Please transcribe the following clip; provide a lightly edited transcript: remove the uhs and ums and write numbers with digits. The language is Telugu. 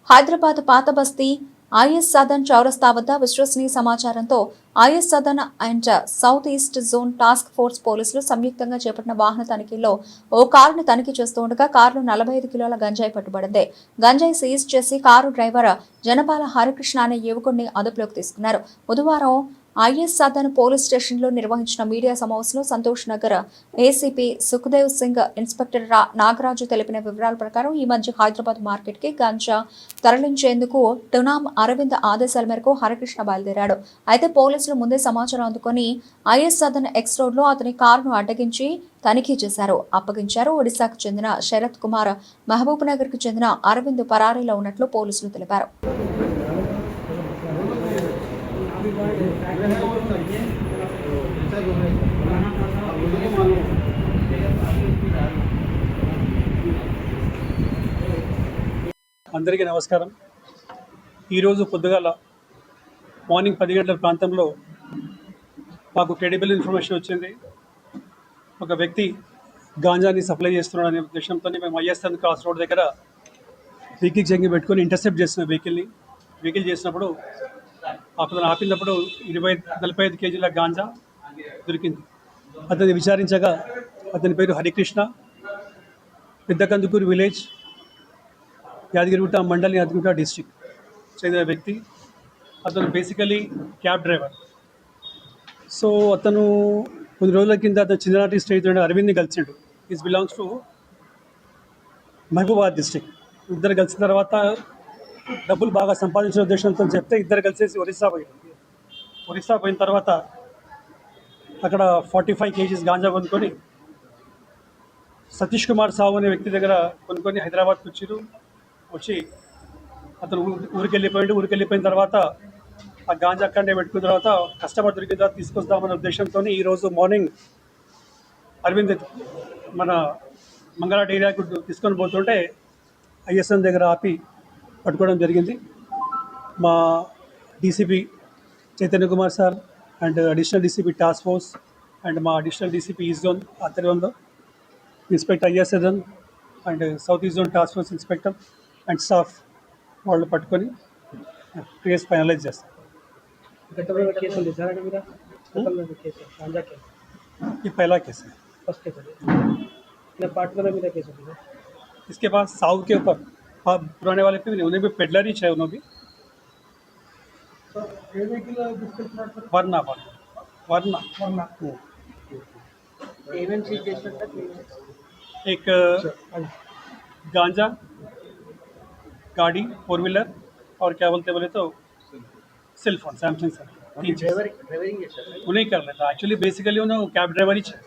హైదరాబాద్ పాత బస్తీ ఐఎస్ సదన్ చౌరస్తా వద్ద విశ్వసనీయ సమాచారంతో is Sadan and south east zone task force పోలీసులు సంయుక్తంగా చేపట్టిన వాహన తనిఖీల్లో ఓ కారును తనిఖీ చేస్తూ ఉండగా కారులో 45 కిలోల గంజాయి పట్టుబడింది. గంజాయి సీజ్ చేసి కారు డ్రైవర్ జనపాల హరికృష్ణ అనే యువకుడిని అదుపులోకి తీసుకున్నారు. బుధవారం ఐఎస్ సదన్ పోలీస్ స్టేషన్లో నిర్వహించిన మీడియా సమావేశంలో సంతోష్ నగర్ ఏసీపీ సుఖదేవ్ సింగ్, ఇన్స్పెక్టర్ నాగరాజు తెలిపిన వివరాల ప్రకారం ఈ మధ్య హైదరాబాద్ మార్కెట్ కి గంజా తరలించేందుకు టునాం అరవింద్ ఆదేశాల మేరకు హరికృష్ణ బయలుదేరాడు. అయితే పోలీసులు ముందే సమాచారం అందుకుని ఐఎస్ సదన్ ఎక్స్ రోడ్ లో అతని కారును అడ్డగించి తనిఖీ చేశారు, అప్పగించారు. ఒడిశాకు చెందిన శరత్ కుమార్, మహబూబ్ నగర్ కు చెందిన అరవింద్ పరారీలో ఉన్నట్లు పోలీసులు తెలిపారు. అందరికీ నమస్కారం. ఈరోజు పొద్దుగాల మార్నింగ్ 10 గంటల ప్రాంతంలో మాకు క్రెడిబుల్ ఇన్ఫర్మేషన్ వచ్చింది. ఒక వ్యక్తి గాంజాని సప్లై చేస్తున్నాడు అనే ఉద్దేశంతో మేము ఐఎస్ఎన్ క్రాస్ రోడ్ దగ్గర వెహికల్ జంగి పెట్టుకొని ఇంటర్సెప్ట్ చేసిన వెహికల్ చేసినప్పుడు అతను ఆపినప్పుడు 45 కేజీల గాంజా దొరికింది. అతన్ని విచారించగా అతని పేరు హరికృష్ణ, పెద్దకందుకూరు విలేజ్, యాదగిరిగుట్ట మండల్, యాదగిరిగుట్ట డిస్ట్రిక్ట్ చెందిన వ్యక్తి. అతను బేసికలీ క్యాబ్ డ్రైవర్. సో అతను కొన్ని రోజుల కింద అతను చిన్ననాటి స్నేహితుడు అరవింద్ని కలిసిండు. Is belongs to Mahabubabad district. ఇద్దరు కలిసిన తర్వాత డబ్బులు బాగా సంపాదించిన ఉద్దేశంతో చెప్తే ఇద్దరు కలిసేసి ఒరిస్సా పోయిన తర్వాత అక్కడ 45 కేజీస్ గాంజా కొనుక్కొని సతీష్ కుమార్ సావు అనే వ్యక్తి దగ్గర కొనుక్కొని హైదరాబాద్కి వచ్చి అతను ఊరికి వెళ్ళిపోయిన తర్వాత ఆ గాంజా అక్కడనే పెట్టుకున్న తర్వాత కస్టమర్ దొరికిన తర్వాత తీసుకొస్తామనే ఉద్దేశంతో ఈరోజు మార్నింగ్ అరవింద్ మన మంగళాట్ ఏరియాకు తీసుకొని పోతుంటే ఐఎస్ఎన్ దగ్గర ఆపి పట్టుకోవడం జరిగింది. మా DCP Chaitanya Kumar sir and additional DCP task force and మా అడిషనల్ డీసీపీ ఈస్ట్ జోన్ ఆధ్వర్యంలో inspector ఐఎస్ఎన్ and south east zone task force inspector and staff వాళ్ళు పట్టుకొని కేసు ఫైనలైజ్ చేస్తారు. ये पहला केस है. फर्स्ट केस है. पार्टनर में केस है. इसके बाद साहू के ऊपर पुराने वाले पे भी उन्हें भी पेडलर ही है. उन्होंने भी वरना एक गांजा, गाड़ी, 4 व्हीलर और क्या बोले तो सेल फोन, सैमसंग से उन्हें कर लेता. एक्चुअली बेसिकली उन्हें कैब ड्राइवर ही है.